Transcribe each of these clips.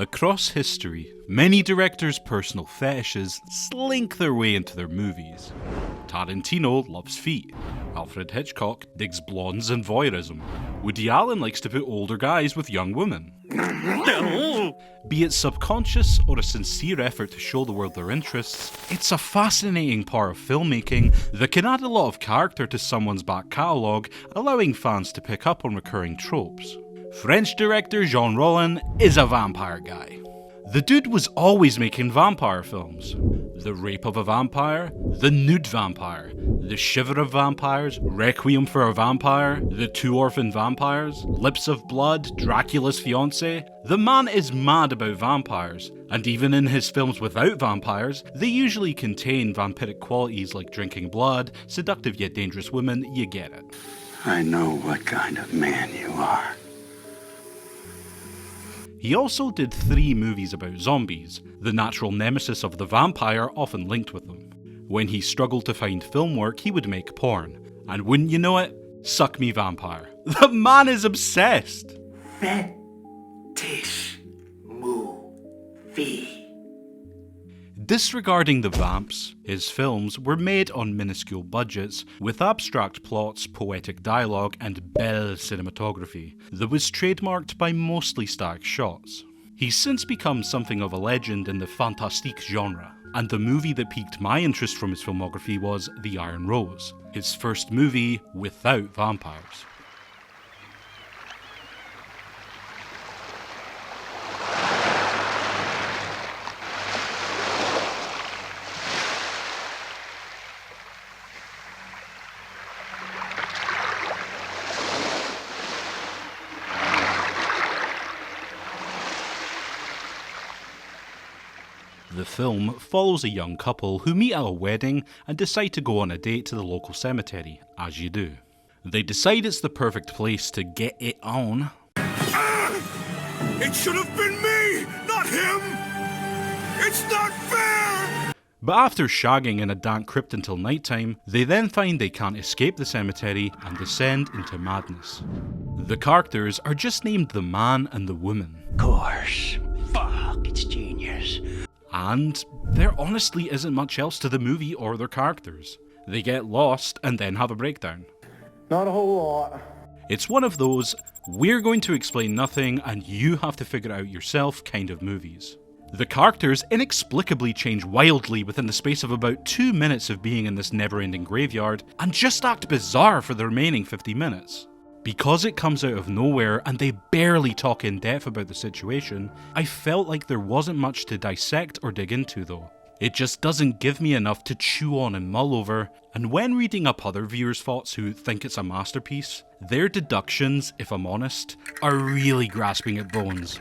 Across history, many directors' personal fetishes slink their way into their movies. Tarantino loves feet. Alfred Hitchcock digs blondes and voyeurism. Woody Allen likes to put older guys with young women. Be it subconscious or a sincere effort to show the world their interests, it's a fascinating part of filmmaking that can add a lot of character to someone's back catalogue, allowing fans to pick up on recurring tropes. French director Jean Rollin is a vampire guy. The dude was always making vampire films. The Rape of a Vampire, The Nude Vampire, The Shiver of Vampires, Requiem for a Vampire, The Two Orphan Vampires, Lips of Blood, Dracula's Fiancé. The man is mad about vampires, and even in his films without vampires, they usually contain vampiric qualities like drinking blood, seductive yet dangerous women, you get it. I know what kind of man you are. He also did 3 movies about zombies, the natural nemesis of the vampire often linked with them. When he struggled to find film work, he would make porn. And wouldn't you know it? Suck me vampire. The man is obsessed! Fetish movie. Disregarding the vamps, his films were made on minuscule budgets, with abstract plots, poetic dialogue, and belle cinematography that was trademarked by mostly static shots. He's since become something of a legend in the fantastique genre, and the movie that piqued my interest from his filmography was The Iron Rose, his first movie without vampires. The film follows a young couple who meet at a wedding and decide to go on a date to the local cemetery, as you do. They decide it's the perfect place to get it on. It should have been me, not him! It's not fair! But after shagging in a dank crypt until nighttime, they then find they can't escape the cemetery and descend into madness. The characters are just named the man and the woman. Of course. Fuck, it's genius. And there honestly isn't much else to the movie or their characters. They get lost and then have a breakdown. Not a whole lot. It's one of those, we're going to explain nothing and you have to figure it out yourself kind of movies. The characters inexplicably change wildly within the space of about 2 minutes of being in this never-ending graveyard, and just act bizarre for the remaining 50 minutes. Because it comes out of nowhere and they barely talk in depth about the situation, I felt like there wasn't much to dissect or dig into though. It just doesn't give me enough to chew on and mull over, and when reading up other viewers' thoughts who think it's a masterpiece, their deductions, if I'm honest, are really grasping at bones.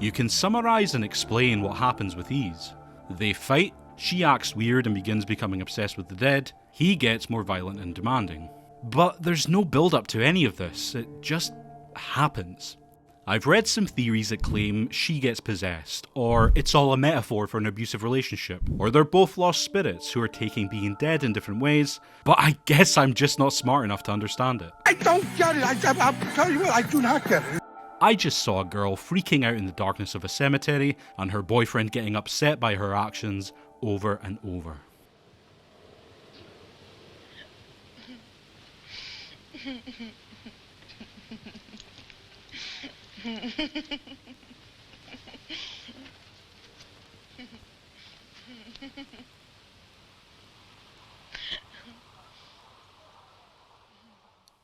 You can summarise and explain what happens with ease. They fight, she acts weird and begins becoming obsessed with the dead, he gets more violent and demanding. But there's no build-up to any of this, it just happens. I've read some theories that claim she gets possessed, or it's all a metaphor for an abusive relationship, or they're both lost spirits who are taking being dead in different ways, but I guess I'm just not smart enough to understand it. I don't get it. I'll tell you what, I do not get it. I just saw a girl freaking out in the darkness of a cemetery, and her boyfriend getting upset by her actions over and over.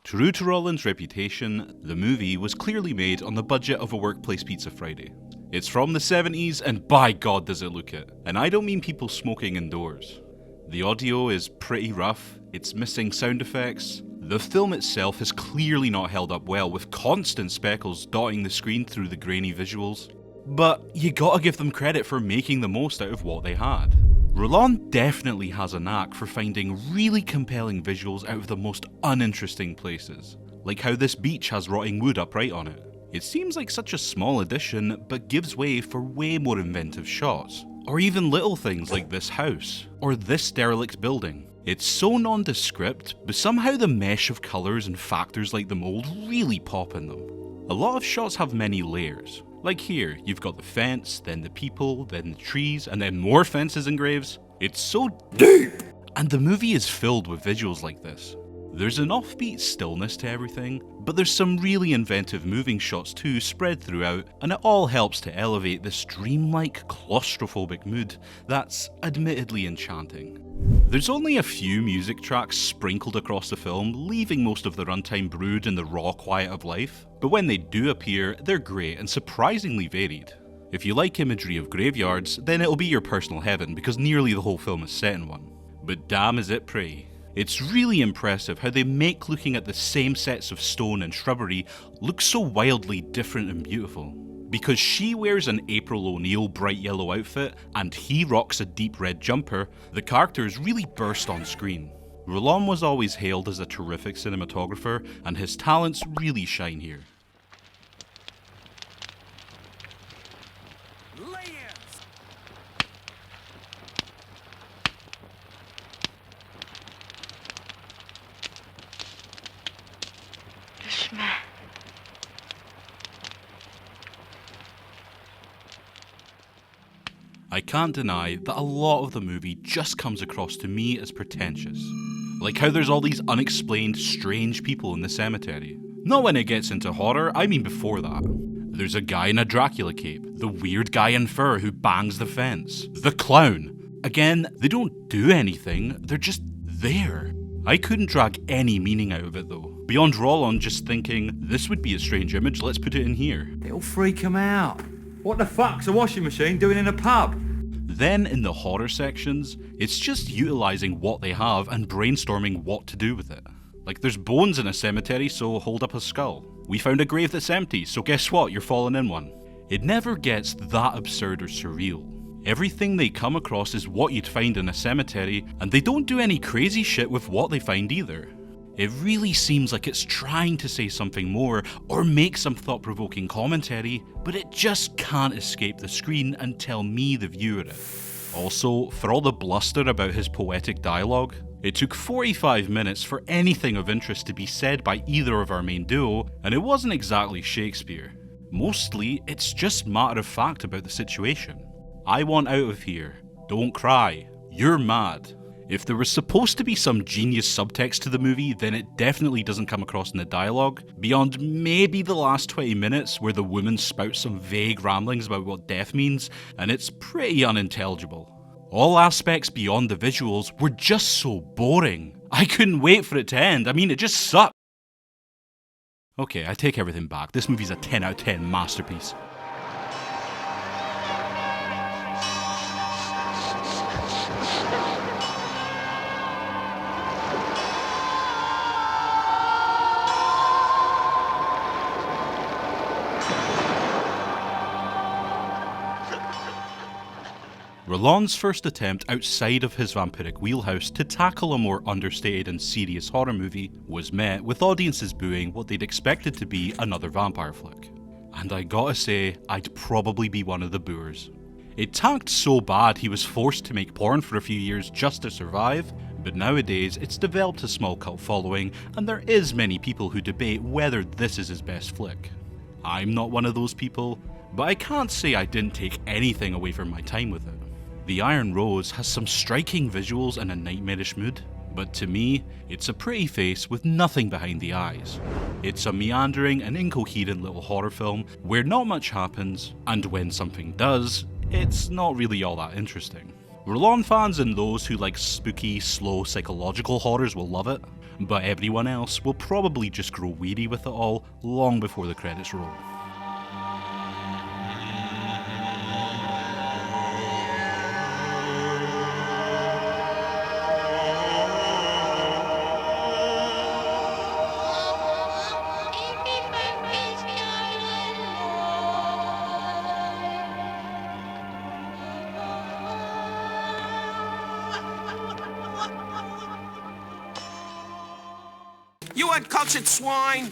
True to Rollin's reputation, the movie was clearly made on the budget of a workplace pizza Friday. It's from the 70s and by God does it look it. And I don't mean people smoking indoors. The audio is pretty rough, it's missing sound effects. The film itself has clearly not held up well, with constant speckles dotting the screen through the grainy visuals. But you gotta give them credit for making the most out of what they had. Rollin definitely has a knack for finding really compelling visuals out of the most uninteresting places, like how this beach has rotting wood upright on it. It seems like such a small addition, but gives way for way more inventive shots. Or even little things like this house, or this derelict building. It's so nondescript, but somehow the mesh of colours and factors like the mould really pop in them. A lot of shots have many layers, Like here, you've got the fence, then the people, then the trees, and then more fences and graves. It's so deep! And the movie is filled with visuals like this. There's an offbeat stillness to everything, but there's some really inventive moving shots too spread throughout, and it all helps to elevate this dreamlike, claustrophobic mood that's admittedly enchanting. There's only a few music tracks sprinkled across the film, leaving most of the runtime brewed in the raw quiet of life, but when they do appear, they're great and surprisingly varied. If you like imagery of graveyards, then it'll be your personal heaven because nearly the whole film is set in one. But damn is it pretty. It's really impressive how they make looking at the same sets of stone and shrubbery look so wildly different and beautiful. Because she wears an April O'Neil bright yellow outfit and he rocks a deep red jumper, the characters really burst on screen. Rollin was always hailed as a terrific cinematographer, and his talents really shine here. I can't deny that a lot of the movie just comes across to me as pretentious. Like how there's all these unexplained, strange people in the cemetery. Not when it gets into horror, I mean before that. There's a guy in a Dracula cape, the weird guy in fur who bangs the fence, the clown. Again, they don't do anything, they're just there. I couldn't drag any meaning out of it though. Beyond Rollin just thinking, this would be a strange image, let's put it in here. It'll freak him out. What the fuck's a washing machine doing in a pub? Then in the horror sections, it's just utilising what they have and brainstorming what to do with it. Like there's bones in a cemetery, so hold up a skull. We found a grave that's empty, so guess what, you're falling in one. It never gets that absurd or surreal. Everything they come across is what you'd find in a cemetery, and they don't do any crazy shit with what they find either. It really seems like it's trying to say something more or make some thought-provoking commentary, but it just can't escape the screen and tell me, the viewer, it. Also, for all the bluster about his poetic dialogue, it took 45 minutes for anything of interest to be said by either of our main duo, and it wasn't exactly Shakespeare. Mostly, it's just matter of fact about the situation. I want out of here. Don't cry. You're mad. If there was supposed to be some genius subtext to the movie, then it definitely doesn't come across in the dialogue, beyond maybe the last 20 minutes where the woman spouts some vague ramblings about what death means, and it's pretty unintelligible. All aspects beyond the visuals were just so boring. I couldn't wait for it to end, I mean it just sucked. Okay, I take everything back, this movie's a 10 out of 10 masterpiece. Rollin's first attempt outside of his vampiric wheelhouse to tackle a more understated and serious horror movie was met with audiences booing what they'd expected to be another vampire flick. And I gotta say, I'd probably be one of the booers. It tanked so bad he was forced to make porn for a few years just to survive, but nowadays it's developed a small cult following and there is many people who debate whether this is his best flick. I'm not one of those people, but I can't say I didn't take anything away from my time with it. The Iron Rose has some striking visuals and a nightmarish mood, but to me, it's a pretty face with nothing behind the eyes. It's a meandering and incoherent little horror film where not much happens, and when something does, it's not really all that interesting. Rollin fans and those who like spooky, slow psychological horrors will love it, but everyone else will probably just grow weary with it all long before the credits roll. You uncultured swine!